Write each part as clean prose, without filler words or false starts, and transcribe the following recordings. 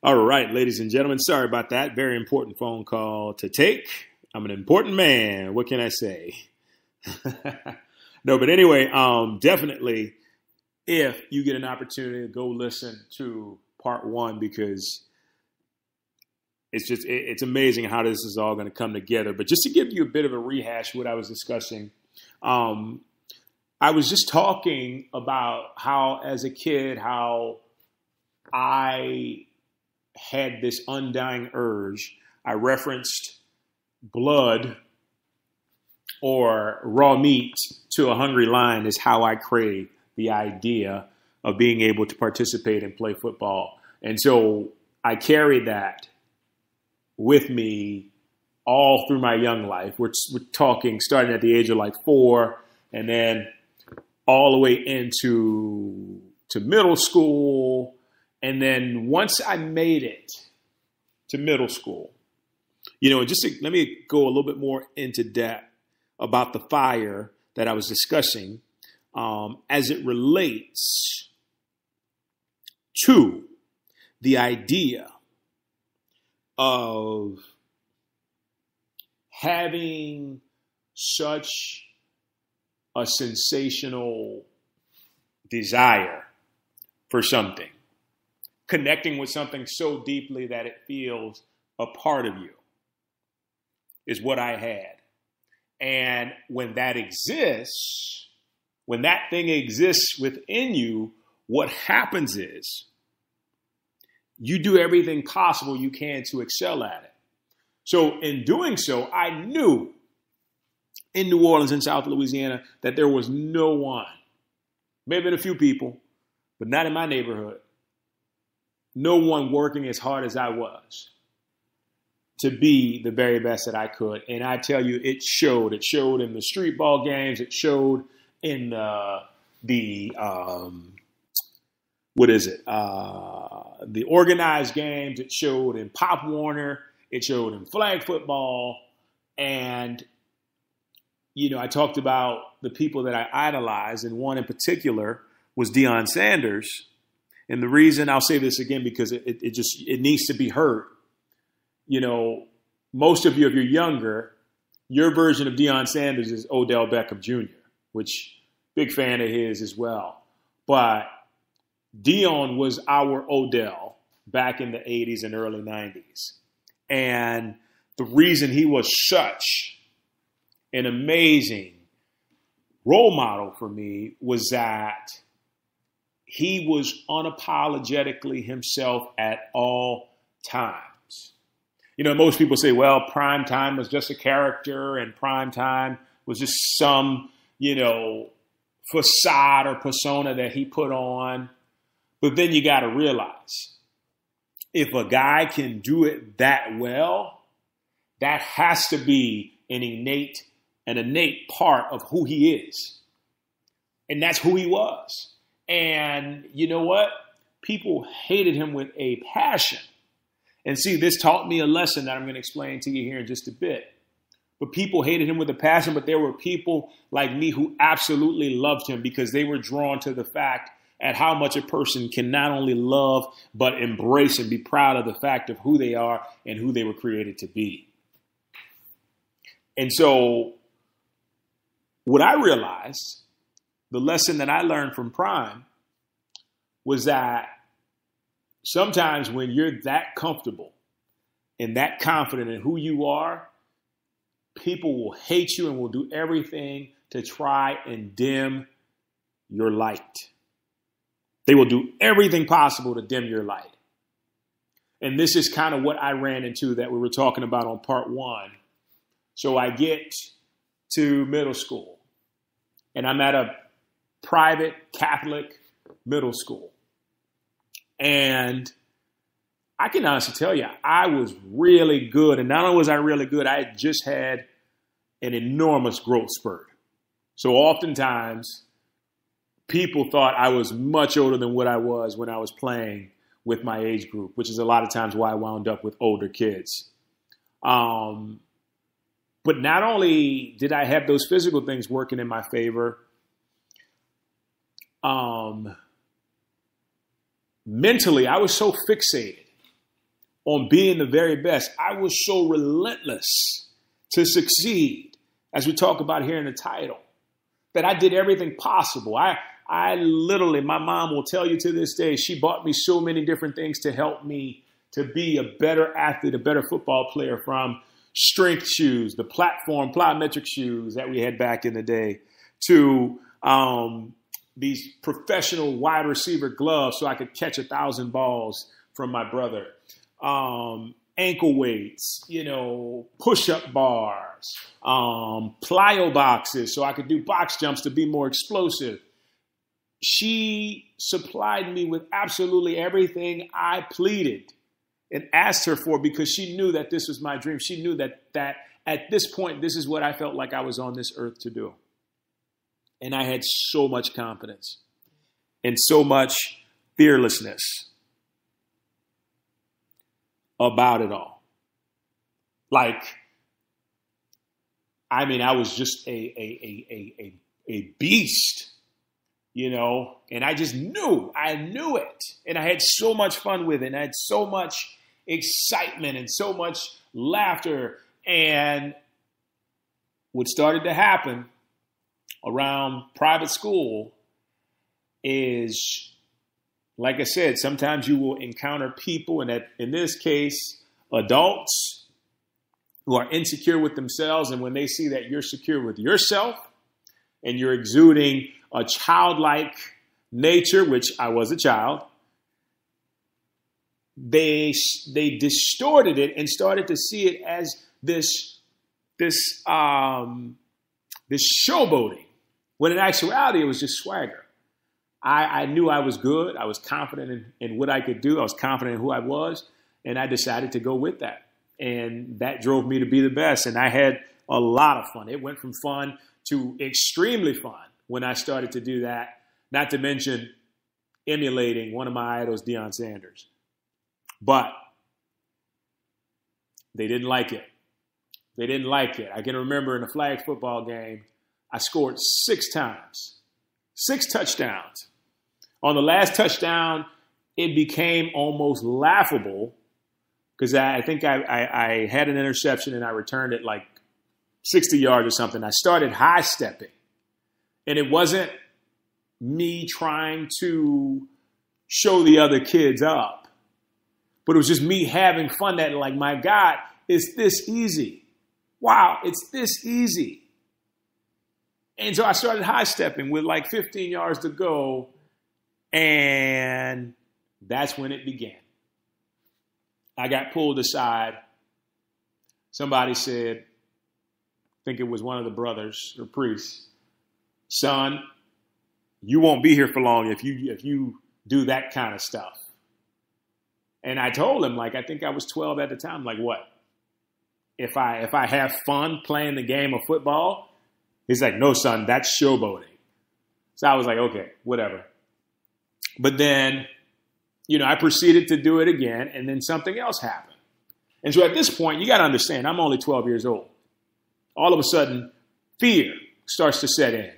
All right, ladies and gentlemen, sorry about that. Very important phone call to take. I'm an important man. What can I say? No, but anyway, definitely if you get an opportunity to go listen to part one, because it's amazing how this is all going to come together. But just to give you a bit of a rehash of what I was discussing, I was just talking about how as a kid, how I had this undying urge. I referenced blood or raw meat to a hungry lion is how I crave the idea of being able to participate and play football. And so I carried that with me all through my young life. We're talking starting at the age of like 4 and then all the way into middle school. And then once I made it to middle school, let me go a little bit more into depth about the fire that I was discussing as it relates to the idea of having such a sensational desire for something, connecting with something so deeply that it feels a part of you is what I had. And when that exists, when that thing exists within you, what happens is you do everything possible you can to excel at it. So in doing so, I knew in New Orleans and South Louisiana that there was no one, maybe a few people, but not in my neighborhood, no one working as hard as I was to be the very best that I could. And I tell you, it showed. It showed in the street ball games. It showed in the organized games. It showed in Pop Warner. It showed in flag football. And, I talked about the people that I idolized, and one in particular was Deion Sanders. And the reason I'll say this again, because it needs to be heard. Most of you, if you're younger, your version of Deion Sanders is Odell Beckham Jr., which big fan of his as well. But Deion was our Odell back in the 80s and early 90s. And the reason he was such an amazing role model for me was that he was unapologetically himself at all times. Most people say, well, prime time was just a character and prime time was just some, facade or persona that he put on. But then you got to realize if a guy can do it that well, that has to be an innate part of who he is. And that's who he was. And you know what? People hated him with a passion. And see, this taught me a lesson that I'm going to explain to you here in just a bit. But people hated him with a passion, but there were people like me who absolutely loved him because they were drawn to the fact at how much a person can not only love, but embrace and be proud of the fact of who they are and who they were created to be. And so what I realized, the lesson that I learned from Prime, was that sometimes when you're that comfortable and that confident in who you are, people will hate you and will do everything to try and dim your light. They will do everything possible to dim your light. And this is kind of what I ran into that we were talking about on part one. So I get to middle school and I'm at a private Catholic middle school. And I can honestly tell you, I was really good. And not only was I really good, I had just had an enormous growth spurt. So oftentimes, people thought I was much older than what I was when I was playing with my age group, which is a lot of times why I wound up with older kids. But not only did I have those physical things working in my favor, mentally, I was so fixated on being the very best. I was so relentless to succeed, as we talk about here in the title, that I did everything possible. I literally, my mom will tell you to this day, she bought me so many different things to help me to be a better athlete, a better football player, from strength shoes, the platform plyometric shoes that we had back in the day, to these professional wide receiver gloves so I could catch 1,000 balls from my brother, ankle weights, push-up bars, plyo boxes so I could do box jumps to be more explosive. She supplied me with absolutely everything I pleaded and asked her for, because she knew that this was my dream. She knew that at this point, this is what I felt like I was on this earth to do. And I had so much confidence and so much fearlessness about it all. I was just a beast, and I just I knew it. And I had so much fun with it. And I had so much excitement and so much laughter. And what started to happen around private school is, like I said, sometimes you will encounter people, and in this case, adults who are insecure with themselves. And when they see that you're secure with yourself and you're exuding a childlike nature, which I was a child, they distorted it and started to see it as this showboating, when in actuality it was just swagger. I knew I was good. I was confident in what I could do. I was confident in who I was, and I decided to go with that. And that drove me to be the best. And I had a lot of fun. It went from fun to extremely fun when I started to do that, not to mention emulating one of my idols, Deion Sanders. But they didn't like it. They didn't like it. I can remember in a flag football game, I scored 6 times, 6 touchdowns. On the last touchdown, it became almost laughable because I think I had an interception and I returned it like 60 yards or something. I started high stepping, and it wasn't me trying to show the other kids up, but it was just me having fun. That, like, my God, it's this easy. Wow, it's this easy. And so I started high stepping with like 15 yards to go, and that's when it began. I got pulled aside. Somebody said, I think it was one of the brothers or priests, "Son, you won't be here for long if you do that kind of stuff." And I told him, like, I think I was 12 at the time, like, what? If I have fun playing the game of football? He's like, "No, son, that's showboating." So I was like, okay, whatever. But then, I proceeded to do it again, and then something else happened. And so at this point, you got to understand, I'm only 12 years old. All of a sudden, fear starts to set in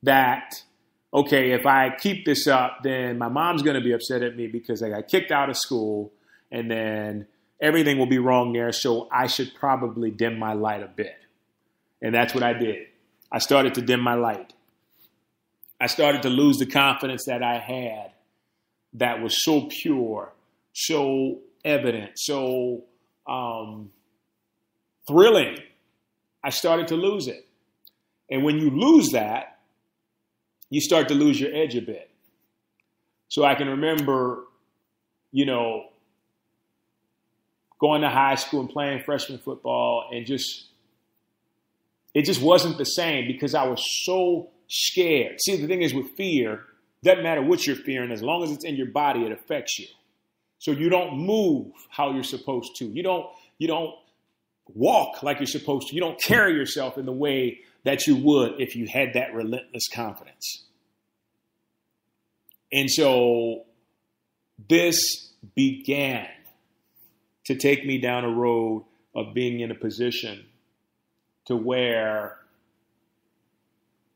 that, okay, if I keep this up, then my mom's going to be upset at me because I got kicked out of school, and then everything will be wrong there, so I should probably dim my light a bit. And that's what I did. I started to dim my light. I started to lose the confidence that I had that was so pure, so evident, so thrilling. I started to lose it. And when you lose that, you start to lose your edge a bit. So I can remember, going to high school and playing freshman football, and it just wasn't the same because I was so scared. See, the thing is with fear, doesn't matter what you're fearing, as long as it's in your body, it affects you. So you don't move how you're supposed to. You don't walk like you're supposed to. You don't carry yourself in the way that you would if you had that relentless confidence. And so this began to take me down a road of being in a position to where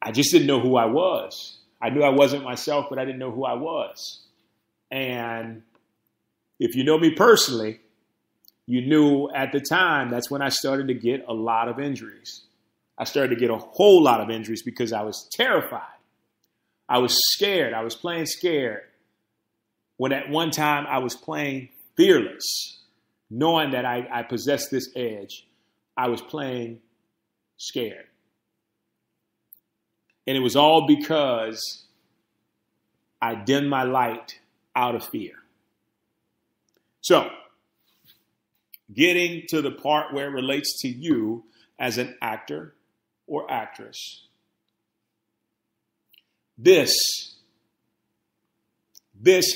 I just didn't know who I was. I knew I wasn't myself, but I didn't know who I was. And if you know me personally, you knew at the time, that's when I started to get a lot of injuries. I started to get a whole lot of injuries because I was terrified. I was scared. I was playing scared. When at one time I was playing fearless, knowing that I possessed this edge. I was playing scared. And it was all because I dimmed my light out of fear. So, getting to the part where it relates to you as an actor or actress. This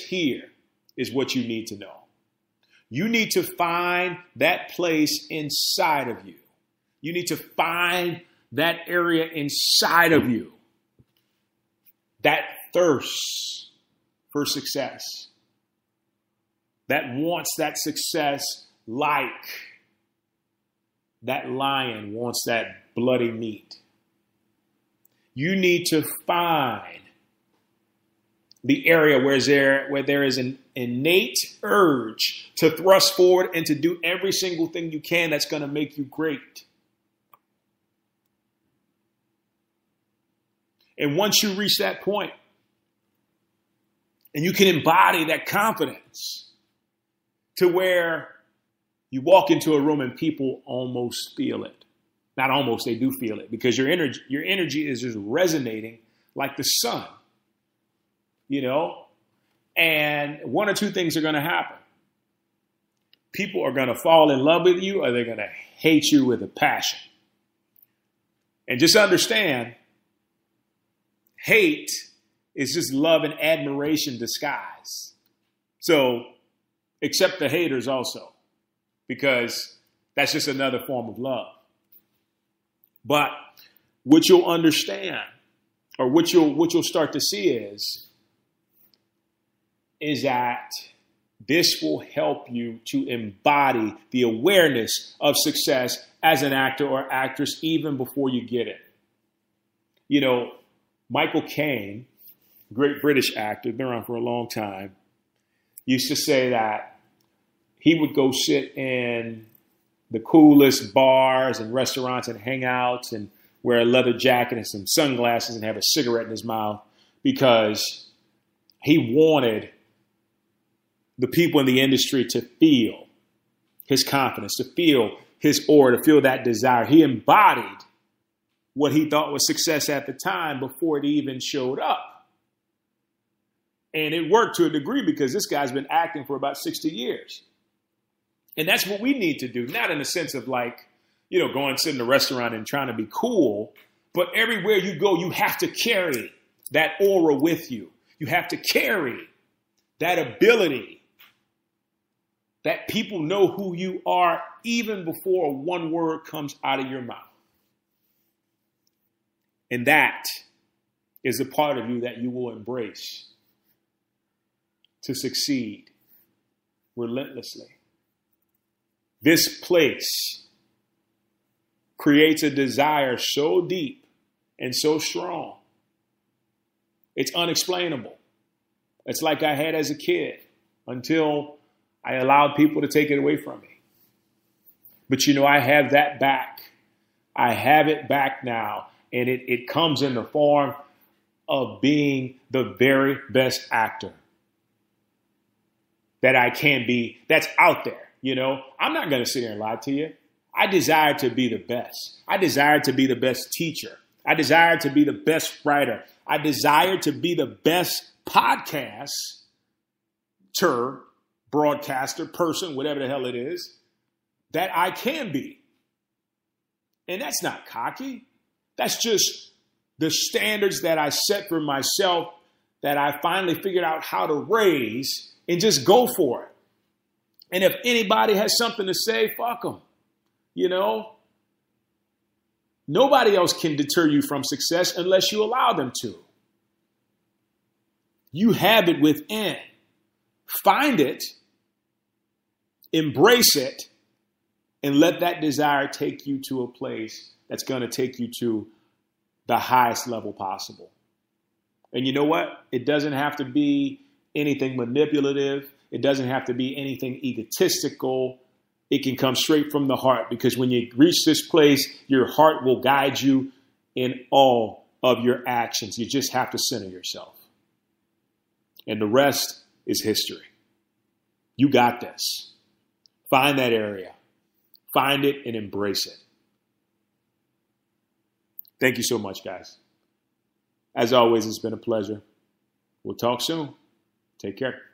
here is what you need to know. You need to find that place inside of you. You need to find that area inside of you. That thirst for success. That wants that success like that lion wants that bloody meat. You need to find the area where there is an innate urge to thrust forward and to do every single thing you can that's going to make you great. And once you reach that point, and you can embody that confidence to where you walk into a room and people almost feel it. Not almost, they do feel it, because your energy is just resonating like the sun. You know, and one or two things are going to happen. People are going to fall in love with you, or they're going to hate you with a passion. And just understand, hate is just love and admiration disguised. So accept the haters also, because that's just another form of love. But what you'll understand, or what you'll start to see is that this will help you to embody the awareness of success as an actor or actress even before you get it. You know, Michael Caine, great British actor, been around for a long time, used to say that he would go sit in the coolest bars and restaurants and hangouts and wear a leather jacket and some sunglasses and have a cigarette in his mouth because he wanted the people in the industry to feel his confidence, to feel his aura, to feel that desire. He embodied what he thought was success at the time before it even showed up. And it worked to a degree because this guy's been acting for about 60 years. And that's what we need to do, not in the sense of like, you know, going sit in a restaurant and trying to be cool, but everywhere you go, you have to carry that aura with you. You have to carry that ability that people know who you are even before one word comes out of your mouth. And that is a part of you that you will embrace to succeed relentlessly. This place creates a desire so deep and so strong. It's unexplainable. It's like I had as a kid until I allowed people to take it away from me. But you know, I have that back. I have it back now. And it comes in the form of being the very best actor that I can be, that's out there. You know, I'm not going to sit here and lie to you. I desire to be the best. I desire to be the best teacher. I desire to be the best writer. I desire to be the best podcaster, broadcaster, person, whatever the hell it is, that I can be. And that's not cocky. That's just the standards that I set for myself that I finally figured out how to raise and just go for it. And if anybody has something to say, fuck them. You know, nobody else can deter you from success unless you allow them to. You have it within. Find it, embrace it, and let that desire take you to a place that's going to take you to the highest level possible. And you know what? It doesn't have to be anything manipulative. It doesn't have to be anything egotistical. It can come straight from the heart, because when you reach this place, your heart will guide you in all of your actions. You just have to center yourself. And the rest is history. You got this. Find that area. Find it and embrace it. Thank you so much, guys. As always, it's been a pleasure. We'll talk soon. Take care.